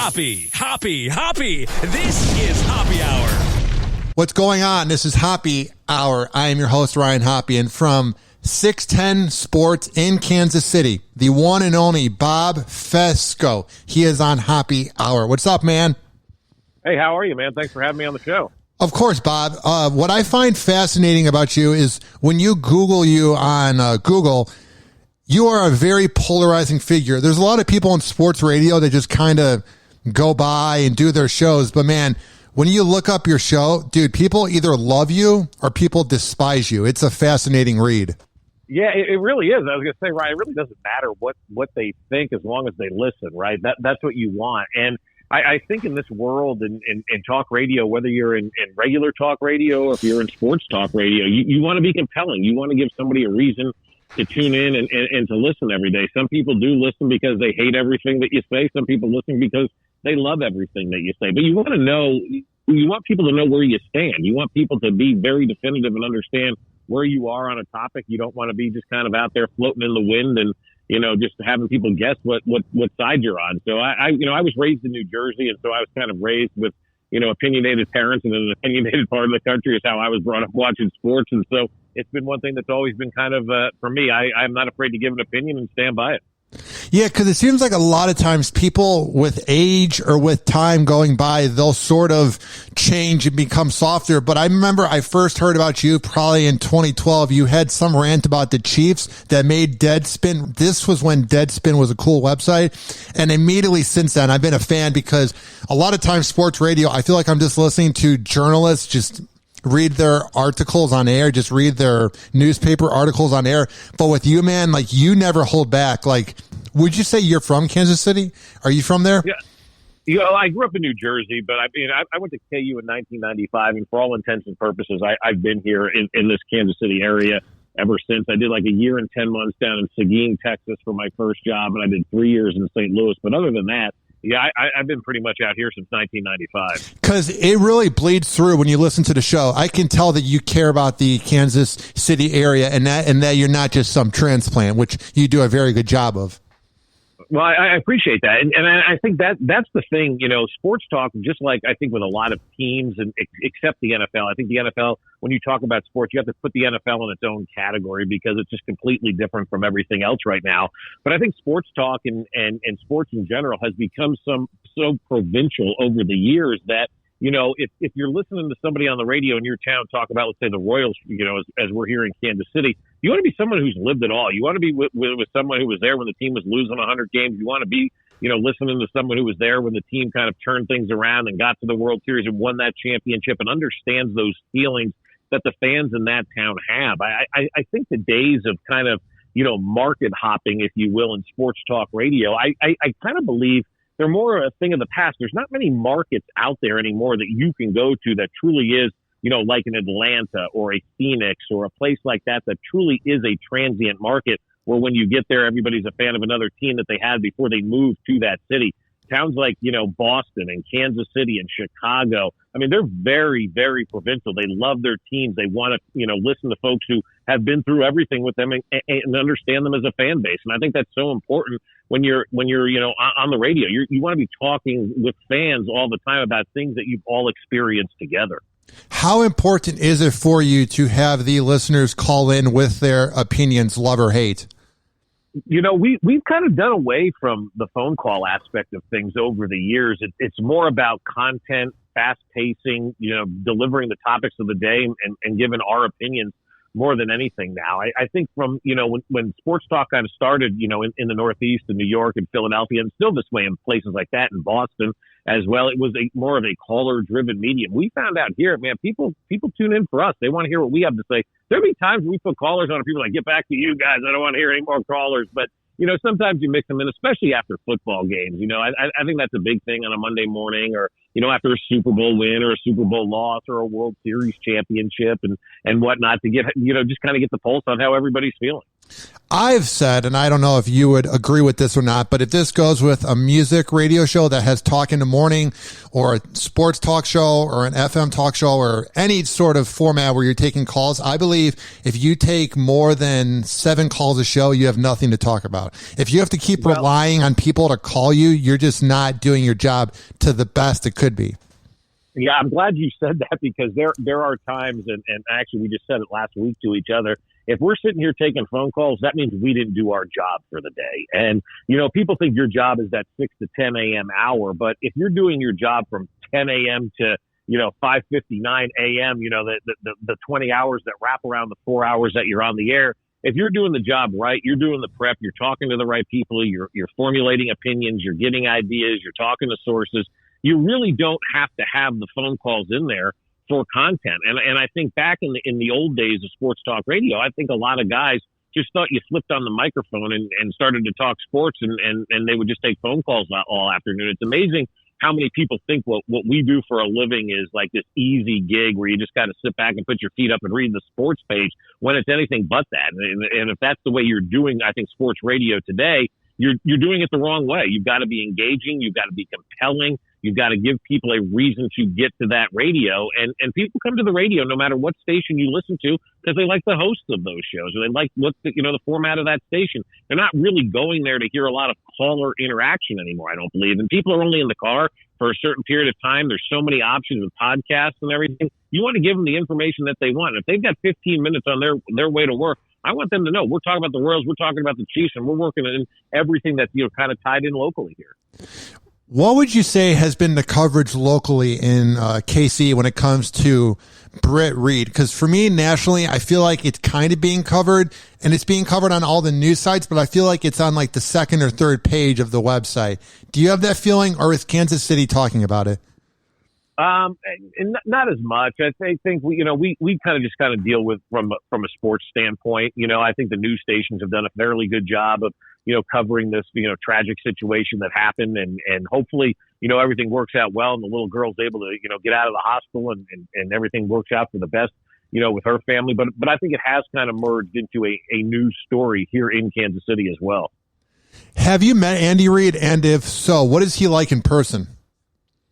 Hoppy. This is Hoppe Hour. What's going on? This is Hoppe Hour. I am your host, Ryan Hoppe, and from 610 Sports in Kansas City, the one and only Bob Fescoe. He is on Hoppe Hour. What's up, man? Hey, how are you, man? Thanks for having me on the show. Of course, Bob. What I find fascinating about you is when you Google you on Google, you are a very polarizing figure. There's a lot of people in sports radio that just kind of go by and do their shows. But, man, when you look up your show, dude, people either love you or people despise you. It's a fascinating read. Yeah, it really is. I was going to say, Ryan, it really doesn't matter what they think as long as they listen, right? That's what you want. And I think in this world in talk radio, whether you're in regular talk radio or if you're in sports talk radio, you want to be compelling. You want to give somebody a reason to tune in and to listen every day. Some people do listen because they hate everything that you say. Some people listen because they love everything that you say. But you want people to know where you stand. You want people to be very definitive and understand where you are on a topic. You don't want to be just kind of out there floating in the wind and, just having people guess what side you're on. So I was raised in New Jersey, and so I was kind of raised with, opinionated parents and an opinionated part of the country is how I was brought up watching sports. And so it's been one thing that's always been kind of, for me, I'm not afraid to give an opinion and stand by it. Yeah, because it seems like a lot of times people with age or with time going by, they'll sort of change and become softer. But I remember I first heard about you probably in 2012. You had some rant about the Chiefs that made Deadspin. This was when Deadspin was a cool website. And immediately since then, I've been a fan because a lot of times sports radio, I feel like I'm just listening to journalists just read their articles on air, just read their newspaper articles on air. But with you, man, like you never hold back. Like, would you say you're from Kansas City? Are you from there? Yeah. I grew up in New Jersey, but I went to KU in 1995, and for all intents and purposes, I've been here in this Kansas City area ever since. I did like a year and 10 months down in Seguin, Texas for my first job, and I did 3 years in St. Louis. But other than that, yeah, I've been pretty much out here since 1995. Because it really bleeds through when you listen to the show. I can tell that you care about the Kansas City area and that you're not just some transplant, which you do a very good job of. Well, I appreciate that. And I think that's the thing, sports talk, just like I think with a lot of teams and except the NFL, I think the NFL, when you talk about sports, you have to put the NFL in its own category because it's just completely different from everything else right now. But I think sports talk and sports in general has become so provincial over the years that, if you're listening to somebody on the radio in your town talk about, let's say, the Royals, as we're here in Kansas City, you want to be someone who's lived it all. You want to be with someone who was there when the team was losing 100 games. You want to be, listening to someone who was there when the team kind of turned things around and got to the World Series and won that championship and understands those feelings that the fans in that town have. I think the days of kind of, market hopping, if you will, in sports talk radio, I kind of believe they're more a thing of the past. There's not many markets out there anymore that you can go to that truly is, like an Atlanta or a Phoenix or a place like that truly is a transient market where when you get there, everybody's a fan of another team that they had before they moved to that city. Towns like, Boston and Kansas City and Chicago, they're very, very provincial. They love their teams. They want to, listen to folks who have been through everything with them and understand them as a fan base. And I think that's so important when you're on the radio. You want to be talking with fans all the time about things that you've all experienced together. How important is it for you to have the listeners call in with their opinions, love or hate? We've kind of done away from the phone call aspect of things over the years. It's more about content, fast pacing, delivering the topics of the day and giving our opinions more than anything now. I think from, when sports talk kind of started, in the Northeast in New York and Philadelphia, and still this way in places like that in Boston as well, it was more of a caller driven medium. We found out here, man, people tune in for us. They want to hear what we have to say. There'll be times we put callers on and people are like, get back to you guys. I don't want to hear any more callers. But, sometimes you mix them in, especially after football games. I think that's a big thing on a Monday morning or, after a Super Bowl win or a Super Bowl loss or a World Series championship and whatnot to get, just kind of get the pulse on how everybody's feeling. I've said, and I don't know if you would agree with this or not, but if this goes with a music radio show that has talk in the morning or a sports talk show or an FM talk show or any sort of format where you're taking calls, I believe if you take more than 7 calls a show, you have nothing to talk about. If you have to keep relying on people to call you, you're just not doing your job to the best it could be. Yeah, I'm glad you said that, because there are times, and actually we just said it last week to each other, if we're sitting here taking phone calls, that means we didn't do our job for the day. And, people think your job is that 6 to 10 a.m. hour, but if you're doing your job from 10 a.m. to, 5:59 a.m., the 20 hours that wrap around the 4 hours that you're on the air, if you're doing the job right, you're doing the prep, you're talking to the right people, you're formulating opinions, you're getting ideas, you're talking to sources, you really don't have to have the phone calls in there for content. And I think back in the old days of sports talk radio, I think a lot of guys just thought you flipped on the microphone and started to talk sports and they would just take phone calls all afternoon. It's amazing how many people think what we do for a living is like this easy gig where you just got to sit back and put your feet up and read the sports page, when it's anything but that. And if that's the way you're doing, I think, sports radio today, you're doing it the wrong way. You've got to be engaging. You've got to be compelling. You've got to give people a reason to get to that radio. And people come to the radio no matter what station you listen to because they like the hosts of those shows, or they like the format of that station. They're not really going there to hear a lot of caller interaction anymore, I don't believe. And people are only in the car for a certain period of time. There's so many options with podcasts and everything. You want to give them the information that they want. If they've got 15 minutes on their way to work, I want them to know we're talking about the Royals, we're talking about the Chiefs, and we're working in everything that's kind of tied in locally here. What would you say has been the coverage locally in KC when it comes to Britt Reed? Because for me, nationally, I feel like it's kind of being covered, and it's being covered on all the news sites, but I feel like it's on like the second or third page of the website. Do you have that feeling, or is Kansas City talking about it? And not as much. I think we kind of deal with from a sports standpoint. I think the news stations have done a fairly good job of covering this tragic situation that happened, and hopefully everything works out well and the little girl's able to get out of the hospital and everything works out for the best with her family. But I think it has kind of merged into a news story here in Kansas City as well. Have you met Andy Reid? And if so, what is he like in person?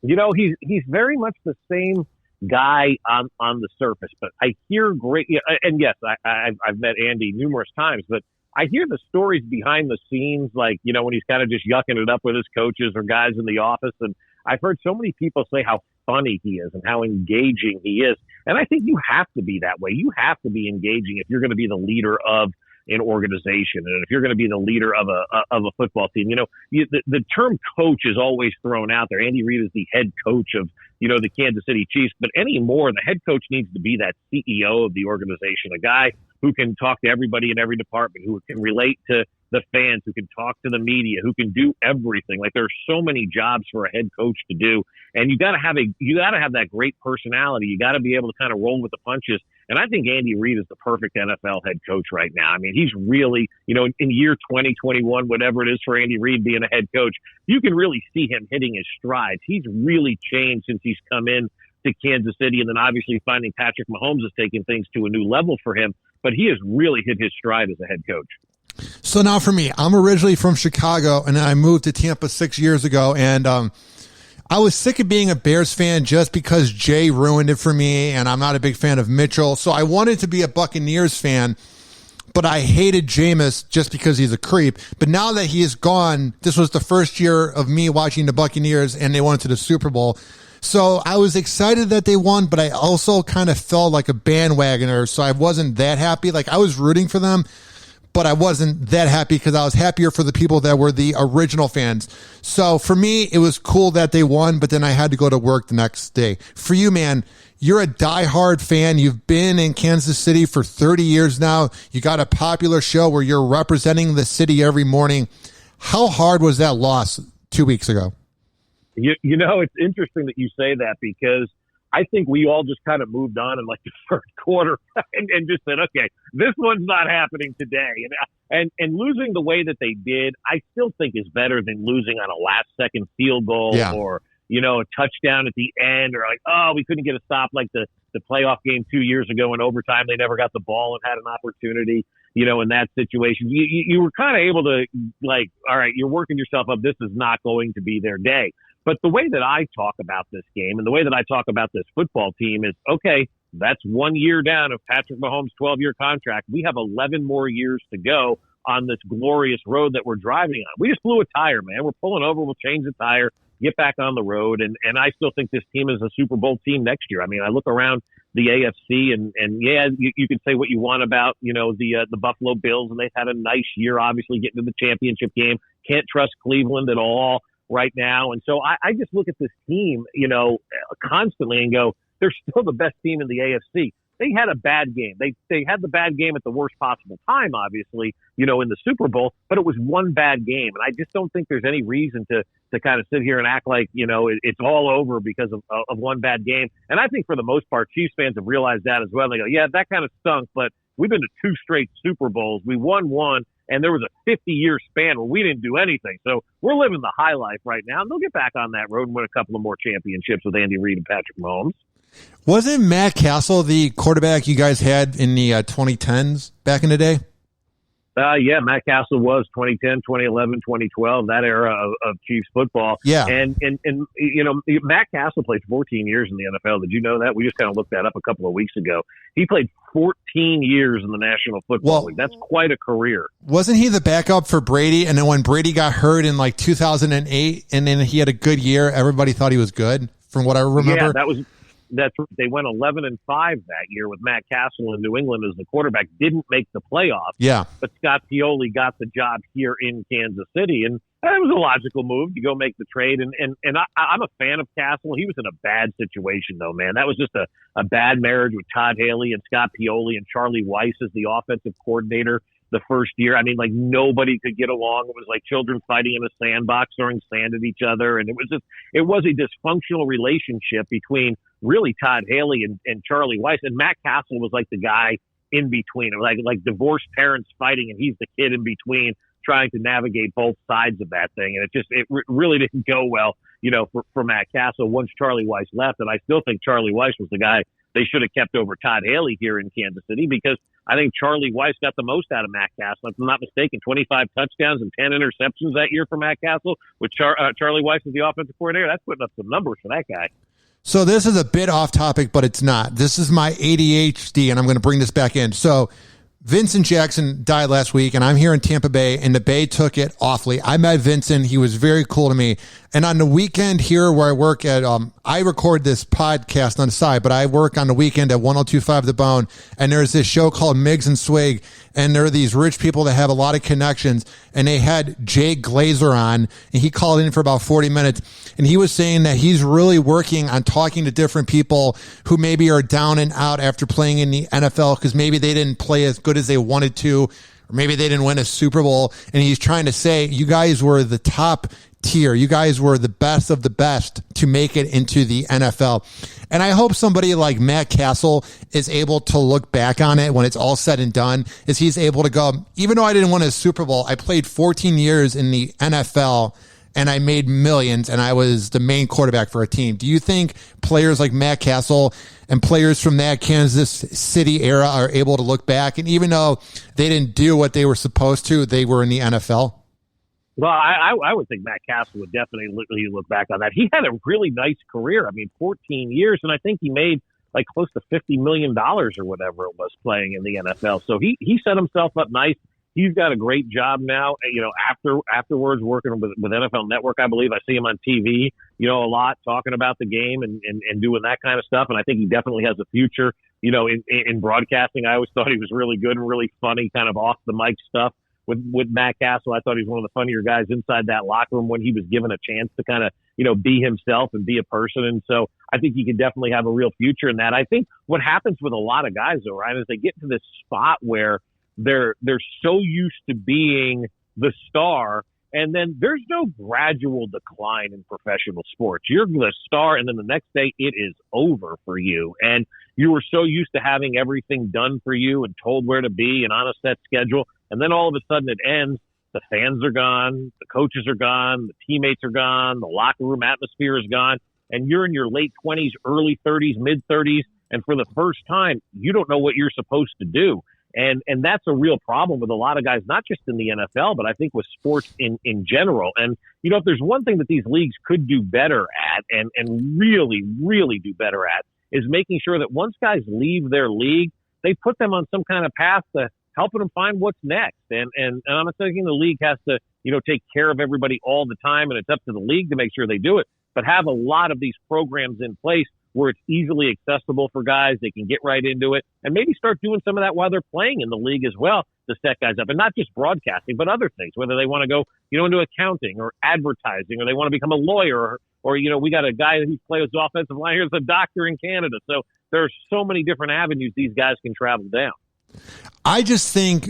He's very much the same guy on the surface, but I hear great. And yes, I've met Andy numerous times, but I hear the stories behind the scenes, like when he's kind of just yucking it up with his coaches or guys in the office. And I've heard so many people say how funny he is and how engaging he is. And I think you have to be that way. You have to be engaging if you're going to be the leader of an organization, and if you're going to be the leader of a football team. The term coach is always thrown out there. Andy Reid is the head coach of the Kansas City Chiefs, but anymore the head coach needs to be that CEO of the organization, a guy who can talk to everybody in every department, who can relate to the fans, who can talk to the media, who can do everything. Like, there's so many jobs for a head coach to do, and you got to have that great personality. You got to be able to kind of roll with the punches. And I think Andy Reid is the perfect NFL head coach right now. I mean, he's really, in year 2021, whatever it is for Andy Reid being a head coach, you can really see him hitting his strides. He's really changed since he's come in to Kansas City, and then obviously finding Patrick Mahomes has taken things to a new level for him. But he has really hit his stride as a head coach. So now for me, I'm originally from Chicago, and I moved to Tampa 6 years ago, and I was sick of being a Bears fan just because Jay ruined it for me, and I'm not a big fan of Mitchell. So I wanted to be a Buccaneers fan, but I hated Jameis just because he's a creep. But now that he is gone, this was the first year of me watching the Buccaneers, and they went to the Super Bowl. So I was excited that they won, but I also kind of felt like a bandwagoner, so I wasn't that happy. Like, I was rooting for them, but I wasn't that happy because I was happier for the people that were the original fans. So for me, it was cool that they won, but then I had to go to work the next day. For you, man, you're a diehard fan. You've been in Kansas City for 30 years now. You got a popular show where you're representing the city every morning. How hard was that loss 2 weeks ago? It's interesting that you say that, because I think we all just kind of moved on in like the first quarter and just said, okay, this one's not happening today. And losing the way that they did, I still think is better than losing on a last second field goal or, a touchdown at the end, or like, oh, we couldn't get a stop like the playoff game 2 years ago in overtime. They never got the ball and had an opportunity. in that situation. You were kind of able to, like, all right, you're working yourself up. This is not going to be their day. But the way that I talk about this game and the way that I talk about this football team is, okay, that's 1 year down of Patrick Mahomes' 12-year contract. We have 11 more years to go on this glorious road that we're driving on. We just blew a tire, man. We're pulling over. We'll change the tire, get back on the road. And I still think this team is a Super Bowl team next year. I mean, I look around the AFC and yeah, you can say what you want about, the Buffalo Bills, and they've had a nice year, obviously getting to the championship game. Can't trust Cleveland at all right now. And so I just look at this team, constantly and go, they're still the best team in the AFC. They had a bad game. They had the bad game at the worst possible time, obviously, in the Super Bowl, but it was one bad game. And I just don't think there's any reason to kind of sit here and act like, it's all over because of one bad game. And I think for the most part, Chiefs fans have realized that as well. They go, yeah, that kind of stunk, but we've been to 2 straight Super Bowls. We won one, and there was a 50-year span where we didn't do anything. So we're living the high life right now, and they'll get back on that road and win a couple of more championships with Andy Reid and Patrick Mahomes. Wasn't Matt Castle the quarterback you guys had in the 2010s back in the day? Yeah, Matt Castle was 2010, 2011, 2012, that era of Chiefs football. Yeah. And Matt Castle played 14 years in the NFL. Did you know that? We just kind of looked that up a couple of weeks ago. He played 14 years in the National Football League. That's quite a career. Wasn't he the backup for Brady? And then when Brady got hurt in like 2008 and then he had a good year, everybody thought he was good, from what I remember. Yeah, that's right. They went 11-5 that year with Matt Castle in New England as the quarterback. Didn't make the playoffs. Yeah, but Scott Pioli got the job here in Kansas City, and it was a logical move to go make the trade. And I'm a fan of Castle. He was in a bad situation, though, man. That was just a bad marriage with Todd Haley and Scott Pioli and Charlie Weiss as the offensive coordinator the first year. I mean, like, nobody could get along. It was like children fighting in a sandbox, throwing sand at each other. And it was a dysfunctional relationship between really Todd Haley and Charlie Weiss. And Matt Castle was like the guy in between. It was like divorced parents fighting, and he's the kid in between trying to navigate both sides of that thing. And it really didn't go well, for Matt Castle once Charlie Weiss left. And I still think Charlie Weiss was the guy they should have kept over Todd Haley here in Kansas City, because I think Charlie Weiss got the most out of Matt Castle. If I'm not mistaken, 25 touchdowns and 10 interceptions that year for Matt Castle with Charlie Weiss as the offensive coordinator. That's putting up some numbers for that guy. So this is a bit off topic, but it's not. This is my ADHD, and I'm going to bring this back in. So Vincent Jackson died last week, and I'm here in Tampa Bay, and the Bay took it awfully. I met Vincent. He was very cool to me. And on the weekend here where I work at, I record this podcast on the side, but I work on the weekend at 102.5 The Bone, and there's this show called Miggs and Swig, and there are these rich people that have a lot of connections, and they had Jay Glazer on, and he called in for about 40 minutes, and he was saying that he's really working on talking to different people who maybe are down and out after playing in the NFL because maybe they didn't play as good as they wanted to, or maybe they didn't win a Super Bowl, and he's trying to say, you guys were the top tier. You guys were the best of the best to make it into the NFL. And I hope somebody like Matt Castle is able to look back on it when it's all said and done, is he's able to go, even though I didn't win a Super Bowl, I played 14 years in the NFL and I made millions and I was the main quarterback for a team. Do you think players like Matt Castle and players from that Kansas City era are able to look back, and even though they didn't do what they were supposed to, they were in the NFL? Well, I would think Matt Castle would definitely look back on that. He had a really nice career. I mean, 14 years, and I think he made like close to $50 million or whatever it was playing in the NFL. So he set himself up nice. He's got a great job now. Afterwards working with NFL Network, I believe. I see him on TV, a lot talking about the game and doing that kind of stuff. And I think he definitely has a future, in broadcasting. I always thought he was really good and really funny, kind of off the mic stuff. With Matt Castle, I thought he was one of the funnier guys inside that locker room when he was given a chance to kind of, be himself and be a person. And so I think he could definitely have a real future in that. I think what happens with a lot of guys, though, Ryan, is they get to this spot where they're so used to being the star, and then there's no gradual decline in professional sports. You're the star, and then the next day it is over for you. And you were so used to having everything done for you and told where to be and on a set schedule. And then all of a sudden it ends. The fans are gone. The coaches are gone. The teammates are gone. The locker room atmosphere is gone. And you're in your late 20s, early 30s, mid 30s. And for the first time, you don't know what you're supposed to do. And that's a real problem with a lot of guys, not just in the NFL, but I think with sports in general. And, if there's one thing that these leagues could do better at and really, really do better at is making sure that once guys leave their league, they put them on some kind of path to helping them find what's next. And I'm not thinking the league has to, take care of everybody all the time, and it's up to the league to make sure they do it, but have a lot of these programs in place where it's easily accessible for guys. They can get right into it and maybe start doing some of that while they're playing in the league as well to set guys up, and not just broadcasting, but other things, whether they want to go, into accounting or advertising, or they want to become a lawyer, or we got a guy who plays offensive line here as a doctor in Canada. So there's so many different avenues these guys can travel down. I just think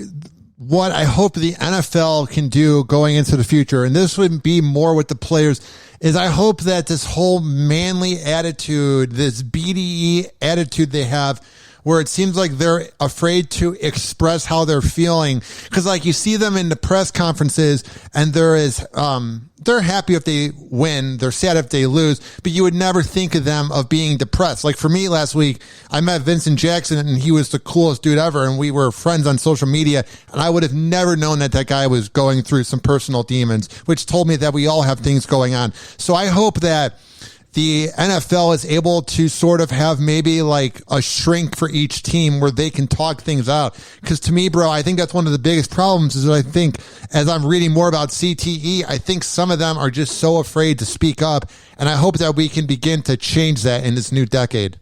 what I hope the NFL can do going into the future, and this would be more with the players, is I hope that this whole manly attitude, this BDE attitude they have, where it seems like they're afraid to express how they're feeling. Cause like you see them in the press conferences and they're happy if they win. They're sad if they lose, but you would never think of them of being depressed. Like for me last week, I met Vincent Jackson and he was the coolest dude ever. And we were friends on social media. And I would have never known that guy was going through some personal demons, which told me that we all have things going on. So I hope that the NFL is able to sort of have maybe like a shrink for each team where they can talk things out. Because to me, bro, I think that's one of the biggest problems is that I think as I'm reading more about CTE, I think some of them are just so afraid to speak up. And I hope that we can begin to change that in this new decade.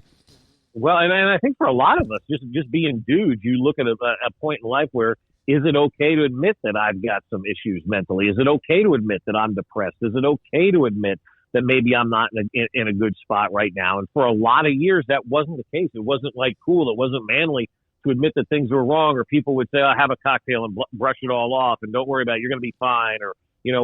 Well, and I think for a lot of us, just being dudes, you look at a point in life where, is it okay to admit that I've got some issues mentally? Is it okay to admit that I'm depressed? Is it okay to admit that maybe I'm not in a good spot right now? And for a lot of years, that wasn't the case. It wasn't like cool. It wasn't manly to admit that things were wrong, or people would say, have a cocktail and brush it all off and don't worry about it. You're going to be fine, or,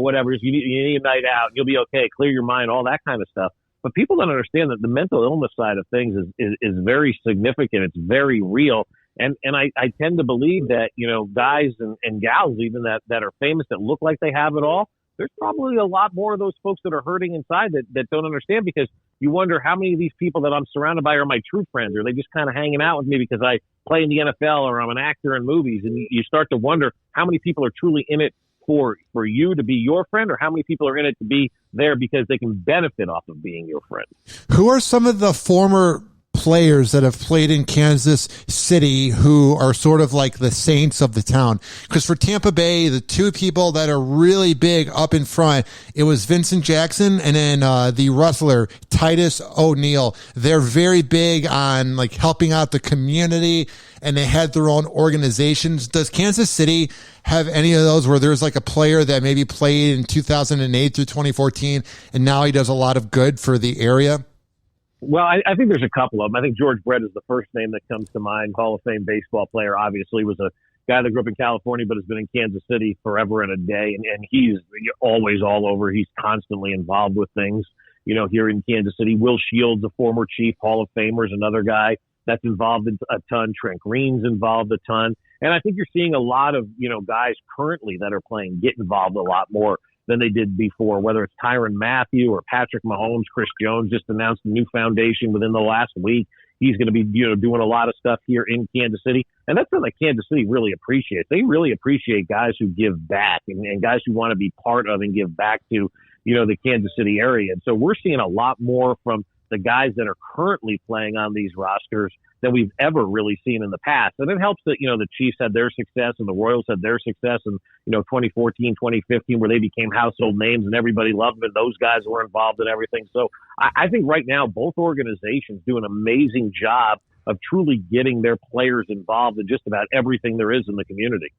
whatever. You need a night out. You'll be okay. Clear your mind, all that kind of stuff. But people don't understand that the mental illness side of things is very significant. It's very real. And I tend to believe that, guys and gals even that are famous, that look like they have it all, there's probably a lot more of those folks that are hurting inside that don't understand, because you wonder how many of these people that I'm surrounded by are my true friends, or they just kind of hanging out with me because I play in the NFL or I'm an actor in movies. And you start to wonder how many people are truly in it for you to be your friend, or how many people are in it to be there because they can benefit off of being your friend. Who are some of the former players that have played in Kansas City who are sort of like the saints of the town? Because for Tampa Bay, the two people that are really big up in front, it was Vincent Jackson and then the wrestler Titus O'Neil. They're very big on like helping out the community, and they had their own organizations. Does Kansas City have any of those where there's like a player that maybe played in 2008 through 2014 and now he does a lot of good for the area? Well, I think there's a couple of them. I think George Brett is the first name that comes to mind. Hall of Fame baseball player, obviously, was a guy that grew up in California but has been in Kansas City forever and a day. And he's always all over. He's constantly involved with things, here in Kansas City. Will Shields, a former Chief, Hall of Famer, is another guy that's involved in a ton. Trent Green's involved a ton. And I think you're seeing a lot of, guys currently that are playing get involved a lot more than they did before, whether it's Tyrann Mathieu or Patrick Mahomes. Chris Jones just announced a new foundation within the last week. He's going to be, doing a lot of stuff here in Kansas City. And that's something that Kansas City really appreciates. They really appreciate guys who give back and guys who want to be part of and give back to, the Kansas City area. And so we're seeing a lot more from the guys that are currently playing on these rosters than we've ever really seen in the past. And it helps that, the Chiefs had their success and the Royals had their success in, 2014, 2015, where they became household names and everybody loved them and those guys were involved in everything. So I think right now both organizations do an amazing job of truly getting their players involved in just about everything there is in the community.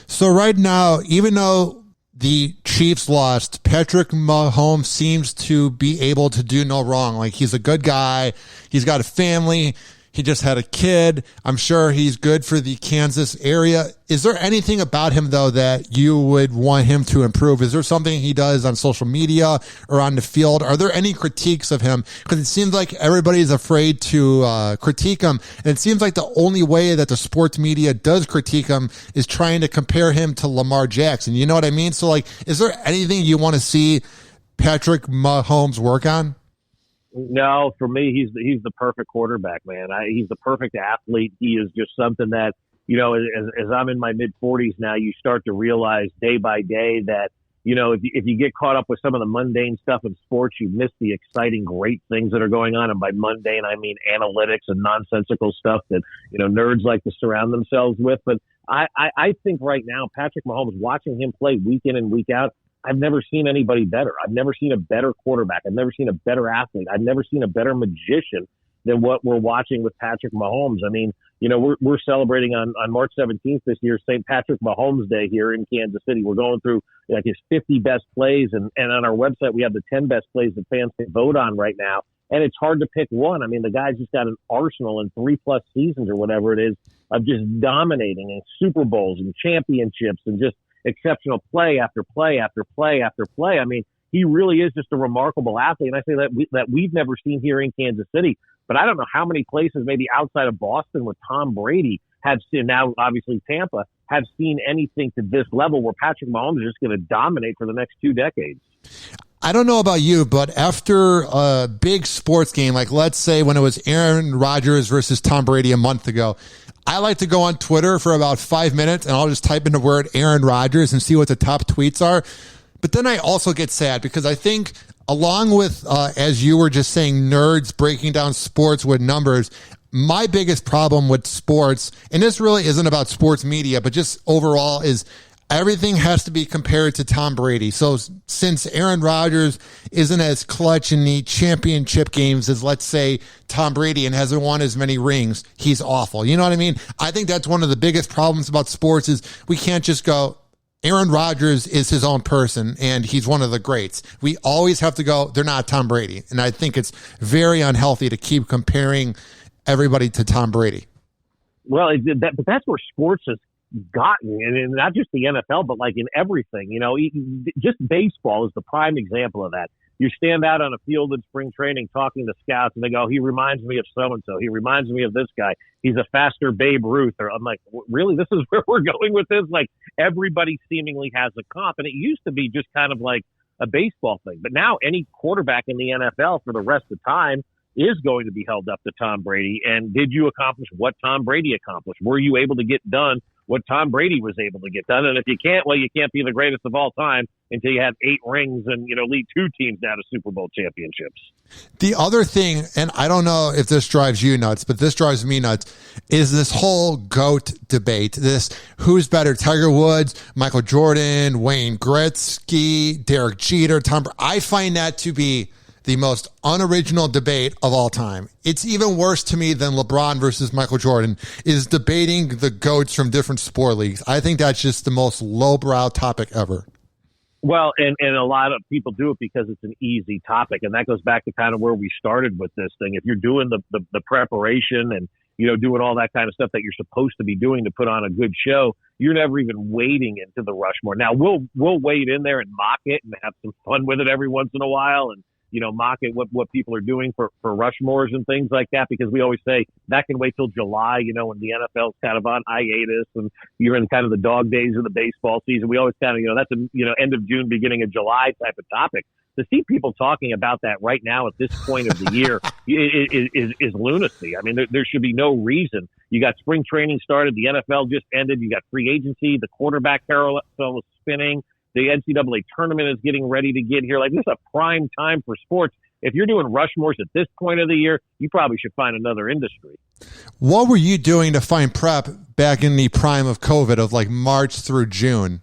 So right now, even though the Chiefs lost, Patrick Mahomes seems to be able to do no wrong. Like, he's a good guy. He's got a family. He just had a kid. I'm sure he's good for the Kansas area. Is there anything about him, though, that you would want him to improve? Is there something he does on social media or on the field? Are there any critiques of him? Because it seems like everybody's afraid to critique him. And it seems like the only way that the sports media does critique him is trying to compare him to Lamar Jackson. You know what I mean? So, like, is there anything you want to see Patrick Mahomes work on? No, for me, he's the perfect quarterback, man. He's the perfect athlete. He is just something that, as I'm in my mid 40s now, you start to realize day by day that, if you get caught up with some of the mundane stuff in sports, you miss the exciting, great things that are going on. And by mundane, I mean analytics and nonsensical stuff that, nerds like to surround themselves with. But I think right now, Patrick Mahomes, watching him play week in and week out, I've never seen anybody better. I've never seen a better quarterback. I've never seen a better athlete. I've never seen a better magician than what we're watching with Patrick Mahomes. I mean, we're celebrating on March 17th this year, St. Patrick Mahomes Day here in Kansas City. We're going through like his 50 best plays, and on our website we have the 10 best plays that fans can vote on right now. And it's hard to pick one. I mean, the guy's just got an arsenal in 3+ seasons or whatever it is of just dominating in Super Bowls and championships and just exceptional play after play after play after play. I mean, he really is just a remarkable athlete. And I say that we've never seen here in Kansas City. But I don't know how many places, maybe outside of Boston, with Tom Brady have seen, now obviously Tampa, have seen anything to this level where Patrick Mahomes is just going to dominate for the next 2 decades. I don't know about you, but after a big sports game, like let's say when it was Aaron Rodgers versus Tom Brady a month ago, I like to go on Twitter for about 5 minutes and I'll just type in the word Aaron Rodgers and see what the top tweets are. But then I also get sad because I think along with, as you were just saying, nerds breaking down sports with numbers, my biggest problem with sports, and this really isn't about sports media, but just overall, is everything has to be compared to Tom Brady. So since Aaron Rodgers isn't as clutch in the championship games as, let's say, Tom Brady, and hasn't won as many rings, he's awful. You know what I mean? I think that's one of the biggest problems about sports is we can't just go, Aaron Rodgers is his own person and he's one of the greats. We always have to go, they're not Tom Brady. And I think it's very unhealthy to keep comparing everybody to Tom Brady. Well, but that's where sports has gotten, and not just the NFL, but like in everything. Just baseball is the prime example of that. You stand out on a field in spring training talking to scouts, and they go, he reminds me of so-and-so. He reminds me of this guy. He's a faster Babe Ruth. Or I'm like, really? This is where we're going with this? Like, everybody seemingly has a comp. And it used to be just kind of like a baseball thing. But now any quarterback in the NFL for the rest of the time is going to be held up to Tom Brady. And did you accomplish what Tom Brady accomplished? Were you able to get done what Tom Brady was able to get done? And if you can't, well, you can't be the greatest of all time until you have 8 rings and, lead 2 teams down to Super Bowl championships. The other thing, and I don't know if this drives you nuts, but this drives me nuts, is this whole GOAT debate. This who's better, Tiger Woods, Michael Jordan, Wayne Gretzky, Derek Jeter, Tom. I find that to be the most unoriginal debate of all time. It's even worse to me than LeBron versus Michael Jordan is debating the GOATs from different sport leagues. I think that's just the most lowbrow topic ever. Well, and a lot of people do it because it's an easy topic. And that goes back to kind of where we started with this thing. If you're doing the preparation and, doing all that kind of stuff that you're supposed to be doing to put on a good show, you're never even wading into the Rushmore. Now, we'll wade in there and mock it and have some fun with it every once in a while and, mock it, what people are doing for Rushmores and things like that, because we always say that can wait till July, when the NFL's kind of on hiatus and you're in kind of the dog days of the baseball season. We always kind of, that's a, end of June, beginning of July type of topic. To see people talking about that right now at this point of the year is lunacy. I mean, there should be no reason. You got spring training started. The NFL just ended. You got free agency. The quarterback carousel is spinning. The NCAA tournament is getting ready to get here. Like, this is a prime time for sports. If you're doing Rushmores at this point of the year, you probably should find another industry. What were you doing to find prep back in the prime of COVID of like March through June?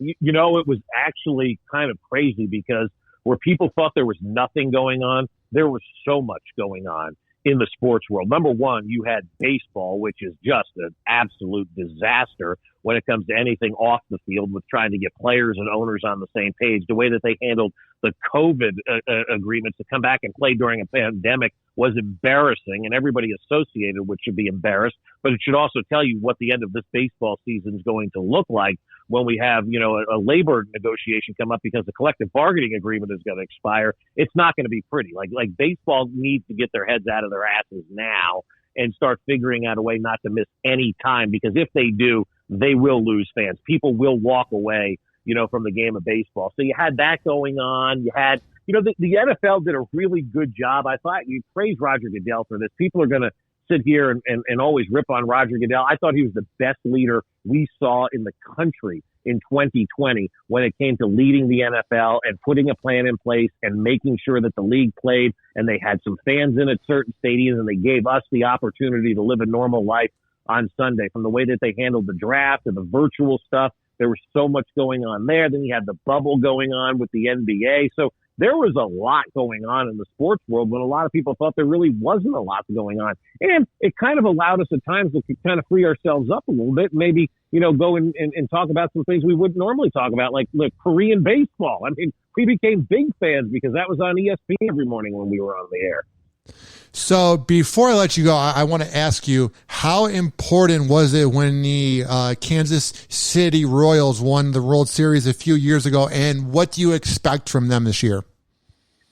It was actually kind of crazy because where people thought there was nothing going on, there was so much going on in the sports world. Number one, you had baseball, which is just an absolute disaster when it comes to anything off the field with trying to get players and owners on the same page. The way that they handled the COVID agreements to come back and play during a pandemic was embarrassing, and everybody associated with should be embarrassed. But it should also tell you what the end of this baseball season is going to look like when we have, a labor negotiation come up because the collective bargaining agreement is going to expire. It's not going to be pretty. Like baseball needs to get their heads out of their asses now and start figuring out a way not to miss any time, because if they do, they will lose fans. People will walk away, from the game of baseball. So you had that going on. You had, the NFL did a really good job. I thought you praise Roger Goodell for this. People are going to sit here and always rip on Roger Goodell. I thought he was the best leader we saw in the country in 2020 when it came to leading the NFL and putting a plan in place and making sure that the league played and they had some fans in at certain stadiums and they gave us the opportunity to live a normal life on Sunday. From the way that they handled the draft and the virtual stuff, there was so much going on there. Then you had the bubble going on with the NBA. So there was a lot going on in the sports world when a lot of people thought there really wasn't a lot going on. And it kind of allowed us at times to kind of free ourselves up a little bit, maybe, go and talk about some things we wouldn't normally talk about, like Korean baseball. I mean, we became big fans because that was on ESPN every morning when we were on the air. So before I let you go, I want to ask you, how important was it when the Kansas City Royals won the World Series a few years ago, and what do you expect from them this year?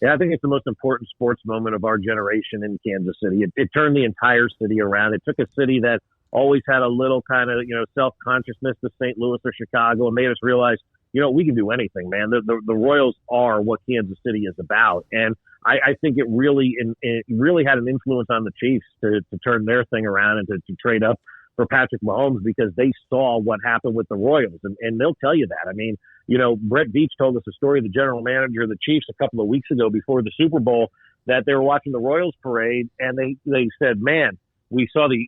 Yeah, I think it's the most important sports moment of our generation in Kansas City. It turned the entire city around. It took a city that always had a little kind of, self-consciousness to St. Louis or Chicago and made us realize, we can do anything, man. The Royals are what Kansas City is about. And I think it really had an influence on the Chiefs to turn their thing around and to trade up for Patrick Mahomes because they saw what happened with the Royals. And they'll tell you that. I mean, Brett Veach told us a story, the general manager of the Chiefs, a couple of weeks ago before the Super Bowl, that they were watching the Royals parade and they said, man, we saw the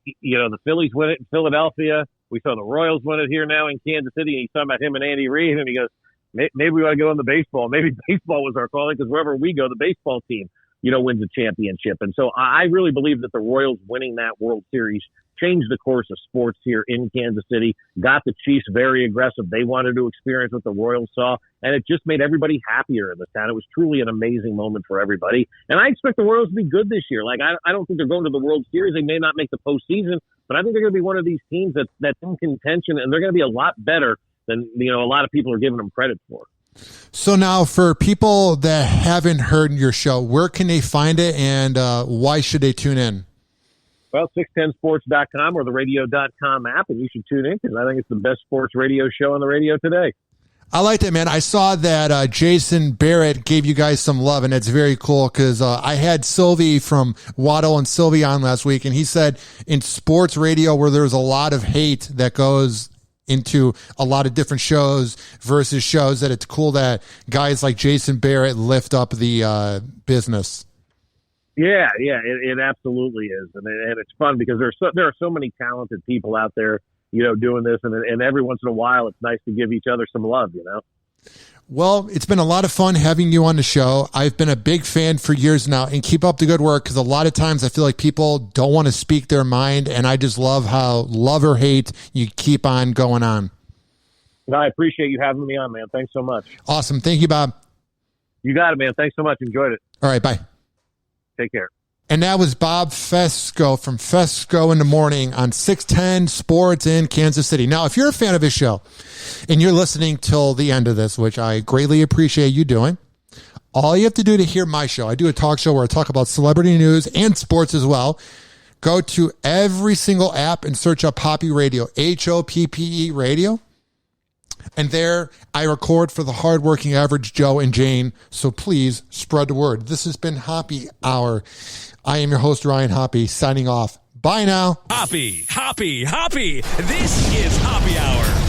Phillies win it in Philadelphia. We saw the Royals win it here now in Kansas City. And he's talking about him and Andy Reid. And he goes, maybe we ought to go on the baseball. Maybe baseball was our calling because wherever we go, the baseball team, wins a championship. And so I really believe that the Royals winning that World Series changed the course of sports here in Kansas City, got the Chiefs very aggressive. They wanted to experience what the Royals saw, and it just made everybody happier in this town. It was truly an amazing moment for everybody. And I expect the Royals to be good this year. Like, I don't think they're going to the World Series. They may not make the postseason, but I think they're going to be one of these teams that's in contention, and they're going to be a lot better than, a lot of people are giving them credit for. So now for people that haven't heard your show, where can they find it and why should they tune in? Well, 610sports.com or the radio.com app, and you should tune in because I think it's the best sports radio show on the radio today. I like that, man. I saw that Jason Barrett gave you guys some love, and it's very cool because I had Sylvie from Waddle and Sylvie on last week, and he said in sports radio where there's a lot of hate that goes into a lot of different shows versus shows, that it's cool that guys like Jason Barrett lift up the business. Yeah, it absolutely is, and it's fun because there are so many talented people out there, doing this, and every once in a while, it's nice to give each other some love, Well, it's been a lot of fun having you on the show. I've been a big fan for years now, and keep up the good work because a lot of times I feel like people don't want to speak their mind, and I just love how, love or hate, you keep on going on. I appreciate you having me on, man. Thanks so much. Awesome. Thank you, Bob. You got it, man. Thanks so much. Enjoyed it. All right, bye. Take care. And that was Bob Fescoe from Fescoe in the Morning on 610 Sports in Kansas City. Now, if you're a fan of his show and you're listening till the end of this, which I greatly appreciate you doing, all you have to do to hear my show, I do a talk show where I talk about celebrity news and sports as well. Go to every single app and search up Hoppe Radio, Hoppe Radio. And there I record for the hardworking average Joe and Jane. So please spread the word. This has been Hoppe Hour. I am your host, Ryan Hoppe, signing off. Bye now. Hoppe. This is Hoppe Hour.